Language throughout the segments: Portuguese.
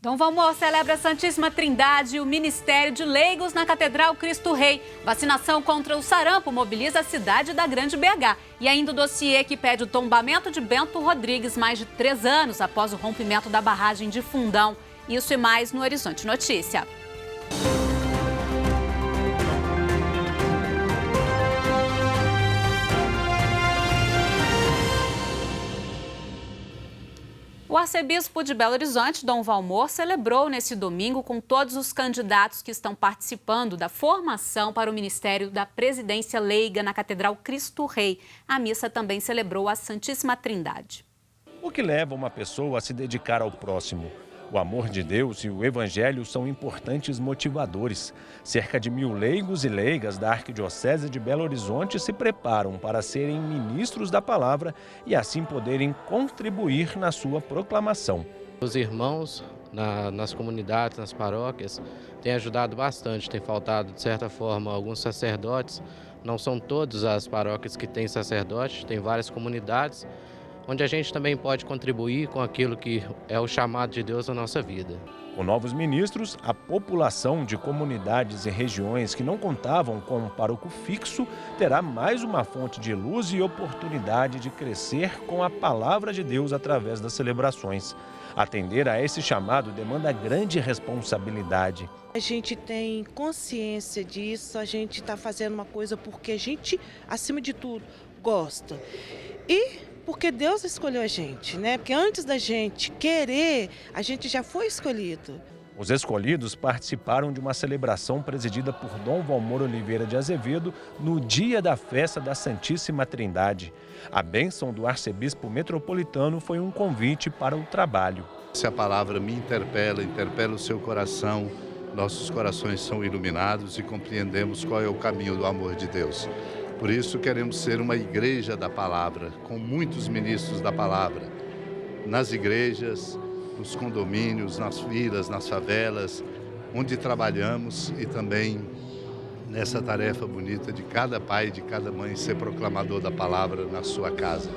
Dom Valmor celebra a Santíssima Trindade e o Ministério de Leigos na Catedral Cristo Rei. Vacinação contra o sarampo mobiliza a cidade da Grande BH. E ainda o dossiê que pede o tombamento de Bento Rodrigues mais de 3 anos após o rompimento da barragem de Fundão. Isso e mais no Horizonte Notícia. O arcebispo de Belo Horizonte, Dom Valmor, celebrou nesse domingo com todos os candidatos que estão participando da formação para o Ministério da Presidência Leiga na Catedral Cristo Rei. A missa também celebrou a Santíssima Trindade. O que leva uma pessoa a se dedicar ao próximo? O amor de Deus e o Evangelho são importantes motivadores. Cerca de 1000 leigos e leigas da Arquidiocese de Belo Horizonte se preparam para serem ministros da palavra e assim poderem contribuir na sua proclamação. Os irmãos nas comunidades, nas paróquias, têm ajudado bastante. Tem faltado, de certa forma, alguns sacerdotes. Não são todas as paróquias que têm sacerdote, tem várias comunidades, onde a gente também pode contribuir com aquilo que é o chamado de Deus na nossa vida. Com novos ministros, a população de comunidades e regiões que não contavam com um pároco fixo terá mais uma fonte de luz e oportunidade de crescer com a palavra de Deus através das celebrações. Atender a esse chamado demanda grande responsabilidade. A gente tem consciência disso, a gente está fazendo uma coisa porque a gente, acima de tudo, gosta. E porque Deus escolheu a gente, né? Porque antes da gente querer, a gente já foi escolhido. Os escolhidos participaram de uma celebração presidida por Dom Valmor Oliveira de Azevedo no dia da festa da Santíssima Trindade. A bênção do arcebispo metropolitano foi um convite para o trabalho. Se a palavra me interpela o seu coração, nossos corações são iluminados e compreendemos qual é o caminho do amor de Deus. Por isso queremos ser uma igreja da palavra, com muitos ministros da palavra, nas igrejas, nos condomínios, nas vilas, nas favelas, onde trabalhamos e também nessa tarefa bonita de cada pai e de cada mãe ser proclamador da palavra na sua casa.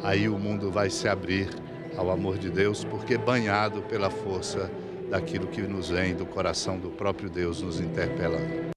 Aí o mundo vai se abrir ao amor de Deus, porque banhado pela força daquilo que nos vem do coração do próprio Deus nos interpelando.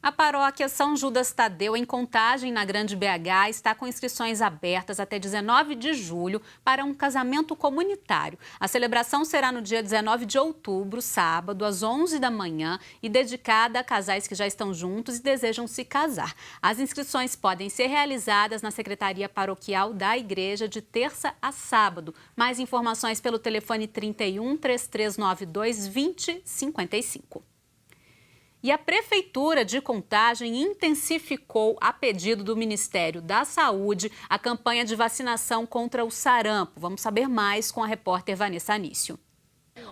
A paróquia São Judas Tadeu, em Contagem, na Grande BH, está com inscrições abertas até 19 de julho para um casamento comunitário. A celebração será no dia 19 de outubro, sábado, às 11 da manhã, e dedicada a casais que já estão juntos e desejam se casar. As inscrições podem ser realizadas na Secretaria Paroquial da Igreja de terça a sábado. Mais informações pelo telefone 31 3392 2055. E a Prefeitura de Contagem intensificou, a pedido do Ministério da Saúde, a campanha de vacinação contra o sarampo. Vamos saber mais com a repórter Vanessa Anício.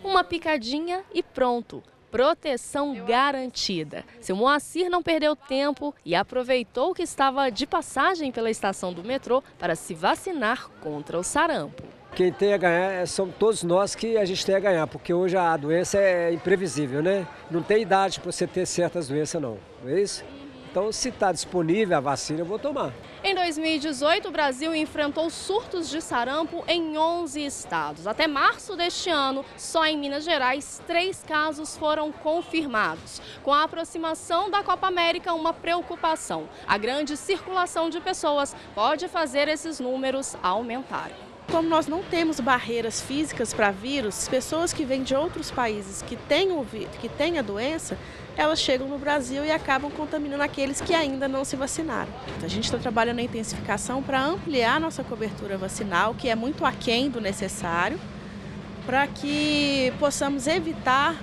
Uma picadinha e pronto. Proteção garantida. Seu Moacir não perdeu tempo e aproveitou que estava de passagem pela estação do metrô para se vacinar contra o sarampo. Quem tem a ganhar são todos nós que a gente tem a ganhar, porque hoje a doença é imprevisível, né? Não tem idade para você ter certas doenças, não é isso? Então, se está disponível a vacina, eu vou tomar. Em 2018, o Brasil enfrentou surtos de sarampo em 11 estados. Até março deste ano, só em Minas Gerais, 3 casos foram confirmados. Com a aproximação da Copa América, uma preocupação. A grande circulação de pessoas pode fazer esses números aumentarem. Como nós não temos barreiras físicas para vírus, pessoas que vêm de outros países que têm a doença, elas chegam no Brasil e acabam contaminando aqueles que ainda não se vacinaram. A gente está trabalhando na intensificação para ampliar nossa cobertura vacinal, que é muito aquém do necessário, para que possamos evitar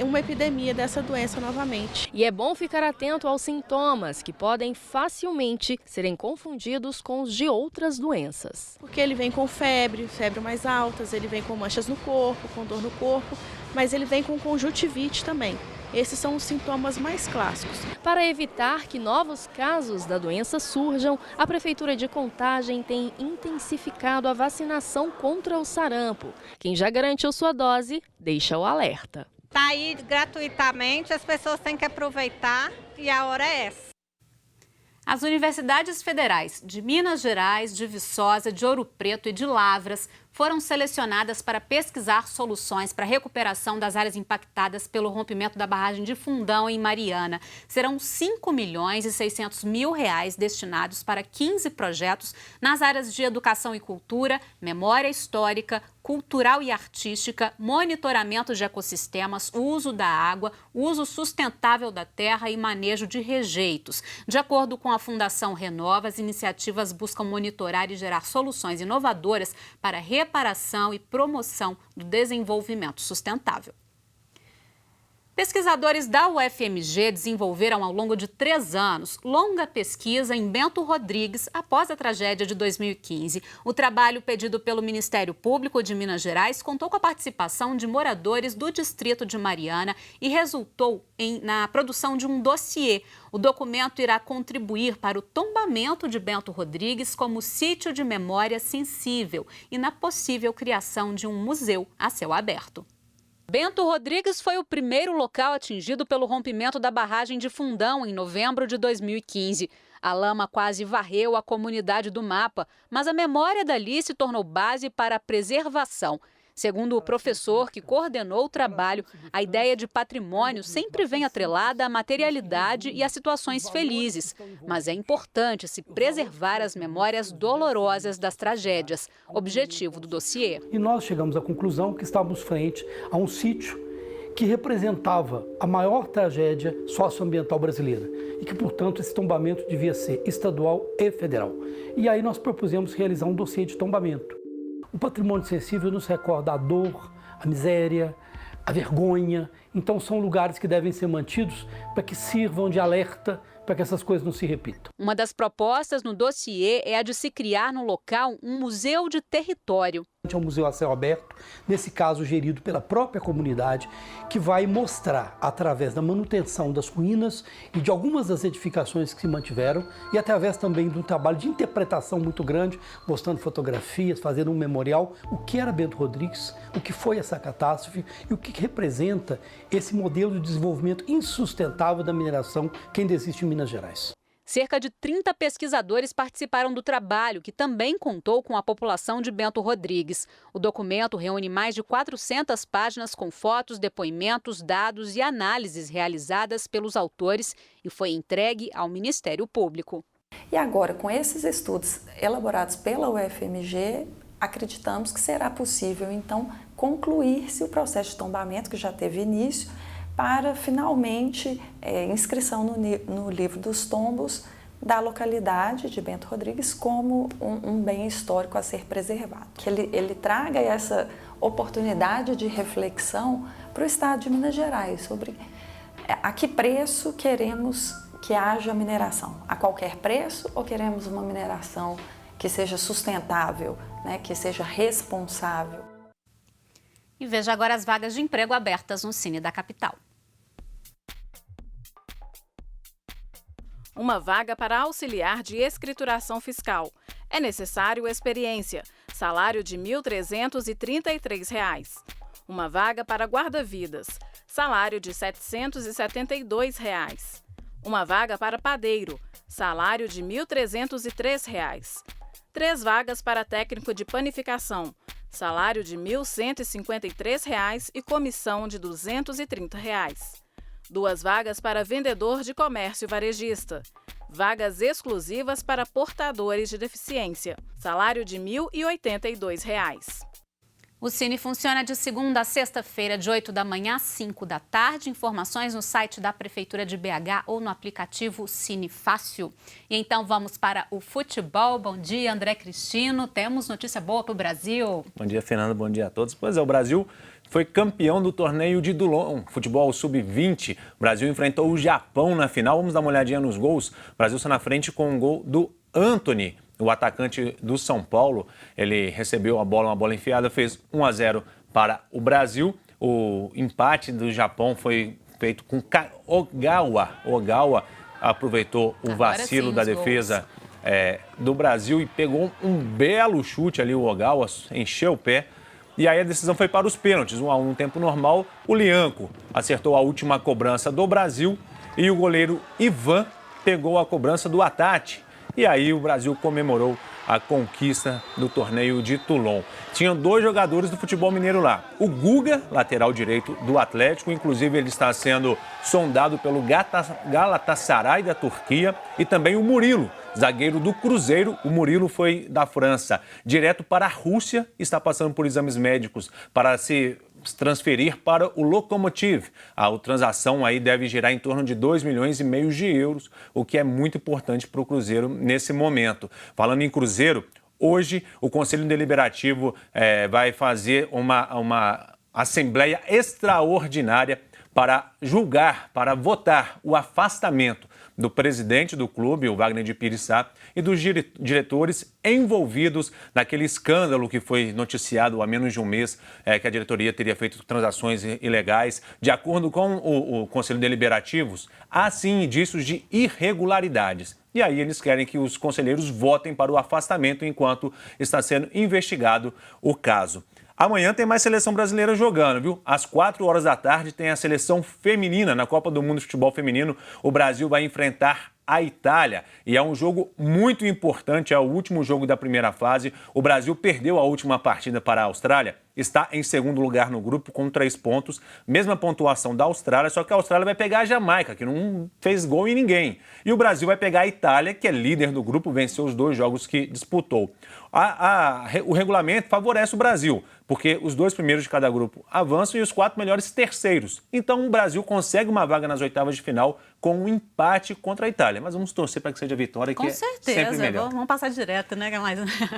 uma epidemia dessa doença novamente. E é bom ficar atento aos sintomas, que podem facilmente serem confundidos com os de outras doenças. Porque ele vem com febre mais altas, ele vem com manchas no corpo, com dor no corpo, mas ele vem com conjuntivite também. Esses são os sintomas mais clássicos. Para evitar que novos casos da doença surjam, a Prefeitura de Contagem tem intensificado a vacinação contra o sarampo. Quem já garantiu sua dose, deixa o alerta. Está aí gratuitamente, as pessoas têm que aproveitar e a hora é essa. As universidades federais de Minas Gerais, de Viçosa, de Ouro Preto e de Lavras foram selecionadas para pesquisar soluções para a recuperação das áreas impactadas pelo rompimento da barragem de Fundão, em Mariana. Serão R$5.600.000 destinados para 15 projetos nas áreas de educação e cultura, memória histórica, cultural e artística, monitoramento de ecossistemas, uso da água, uso sustentável da terra e manejo de rejeitos. De acordo com a Fundação Renova, as iniciativas buscam monitorar e gerar soluções inovadoras para a reparação e promoção do desenvolvimento sustentável. Pesquisadores da UFMG desenvolveram ao longo de 3 anos longa pesquisa em Bento Rodrigues após a tragédia de 2015. O trabalho pedido pelo Ministério Público de Minas Gerais contou com a participação de moradores do distrito de Mariana e resultou na produção de um dossiê. O documento irá contribuir para o tombamento de Bento Rodrigues como sítio de memória sensível e na possível criação de um museu a céu aberto. Bento Rodrigues foi o primeiro local atingido pelo rompimento da barragem de Fundão em novembro de 2015. A lama quase varreu a comunidade do mapa, mas a memória dali se tornou base para a preservação. Segundo o professor que coordenou o trabalho, a ideia de patrimônio sempre vem atrelada à materialidade e a situações felizes. Mas é importante se preservar as memórias dolorosas das tragédias, objetivo do dossiê. E nós chegamos à conclusão que estávamos frente a um sítio que representava a maior tragédia socioambiental brasileira e que, portanto, esse tombamento devia ser estadual e federal. E aí nós propusemos realizar um dossiê de tombamento. O patrimônio sensível nos recorda a dor, a miséria, a vergonha. Então são lugares que devem ser mantidos para que sirvam de alerta para que essas coisas não se repitam. Uma das propostas no dossiê é a de se criar no local um museu de território. É um museu a céu aberto, nesse caso gerido pela própria comunidade, que vai mostrar, através da manutenção das ruínas e de algumas das edificações que se mantiveram, e através também de um trabalho de interpretação muito grande, mostrando fotografias, fazendo um memorial, o que era Bento Rodrigues, o que foi essa catástrofe e o que representa esse modelo de desenvolvimento insustentável da mineração que ainda existe em Minas Gerais. Cerca de 30 pesquisadores participaram do trabalho, que também contou com a população de Bento Rodrigues. O documento reúne mais de 400 páginas com fotos, depoimentos, dados e análises realizadas pelos autores e foi entregue ao Ministério Público. E agora, com esses estudos elaborados pela UFMG, acreditamos que será possível, então, concluir-se o processo de tombamento que já teve início, para finalmente inscrição no livro dos tombos da localidade de Bento Rodrigues como um bem histórico a ser preservado. Que ele traga essa oportunidade de reflexão para o Estado de Minas Gerais sobre a que preço queremos que haja mineração. A qualquer preço ou queremos uma mineração que seja sustentável, né, que seja responsável. E veja agora as vagas de emprego abertas no Cine da capital. Uma vaga para auxiliar de escrituração fiscal. É necessário experiência. Salário de R$ 1.333. Uma vaga para guarda-vidas. Salário de R$ 772. Uma vaga para padeiro. Salário de R$ 1.303. 3 vagas para técnico de panificação. Salário de R$ 1.153 e comissão de R$ 230. 2 vagas para vendedor de comércio varejista. Vagas exclusivas para portadores de deficiência. Salário de R$ 1.082. O Cine funciona de segunda a sexta-feira, de 8 da manhã às 5 da tarde. Informações no site da Prefeitura de BH ou no aplicativo Cine Fácil. E então vamos para o futebol. Bom dia, André Cristino. Temos notícia boa para o Brasil. Bom dia, Fernanda. Bom dia a todos. Pois é, o Brasil foi campeão do torneio de Toulon, futebol sub-20. O Brasil enfrentou o Japão na final. Vamos dar uma olhadinha nos gols. O Brasil está na frente com um gol do Antony, o atacante do São Paulo. Ele recebeu a bola, uma bola enfiada, fez 1-0 para o Brasil. O empate do Japão foi feito com Ogawa. Ogawa aproveitou o vacilo da defesa do Brasil e pegou um belo chute ali. O Ogawa encheu o pé. E aí a decisão foi para os pênaltis. 1-1 no tempo normal. O Lianco acertou a última cobrança do Brasil e o goleiro Ivan pegou a cobrança do Hatate. E aí o Brasil comemorou a conquista do torneio de Toulon. Tinham 2 jogadores do futebol mineiro lá. O Guga, lateral direito do Atlético, inclusive ele está sendo sondado pelo Galatasaray da Turquia, e também o Murilo, zagueiro do Cruzeiro. O Murilo foi da França direto para a Rússia, está passando por exames médicos para se transferir para o Lokomotiv. A transação aí deve girar em torno de 2,5 milhões de euros, o que é muito importante para o Cruzeiro nesse momento. Falando em Cruzeiro, hoje o Conselho Deliberativo vai fazer uma assembleia extraordinária para julgar, para votar o afastamento do presidente do clube, o Wagner de Pirissá, e dos diretores envolvidos naquele escândalo que foi noticiado há menos de um mês, que a diretoria teria feito transações ilegais. De acordo com o Conselho Deliberativo, há sim indícios de irregularidades. E aí eles querem que os conselheiros votem para o afastamento enquanto está sendo investigado o caso. Amanhã tem mais seleção brasileira jogando, viu? Às 4 horas da tarde tem a seleção feminina na Copa do Mundo de Futebol Feminino. O Brasil vai enfrentar a Itália e é um jogo muito importante, é o último jogo da primeira fase. O Brasil perdeu a última partida para a Austrália, está em segundo lugar no grupo com 3 pontos, mesma pontuação da Austrália, só que a Austrália vai pegar a Jamaica, que não fez gol em ninguém. E o Brasil vai pegar a Itália, que é líder do grupo, venceu os 2 jogos que disputou. O regulamento favorece o Brasil, porque os 2 primeiros de cada grupo avançam e os 4 melhores terceiros. Então o Brasil consegue uma vaga nas oitavas de final com um empate contra a Itália. Mas vamos torcer para que seja vitória, que com certeza, é sempre melhor. Vamos passar direto, né?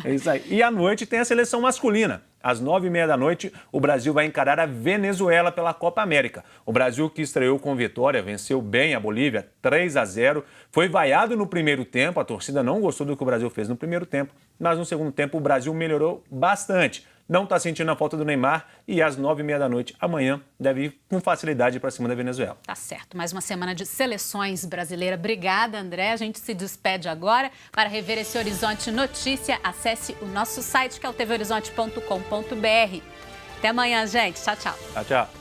É isso aí. E à noite tem a seleção masculina. Às 9h30 da noite, o Brasil vai encarar a Venezuela pela Copa América. O Brasil, que estreou com vitória, venceu bem a Bolívia, 3-0. Foi vaiado no primeiro tempo, a torcida não gostou do que o Brasil fez no primeiro tempo, mas no segundo tempo o Brasil melhorou bastante. Não está sentindo a falta do Neymar e às 9h30 da noite, amanhã, deve ir com facilidade para cima da Venezuela. Tá certo. Mais uma semana de seleções brasileiras. Obrigada, André. A gente se despede agora. Para rever esse Horizonte Notícia, acesse o nosso site, que é o tvhorizonte.com.br. Até amanhã, gente. Tchau, tchau. Tchau, tchau.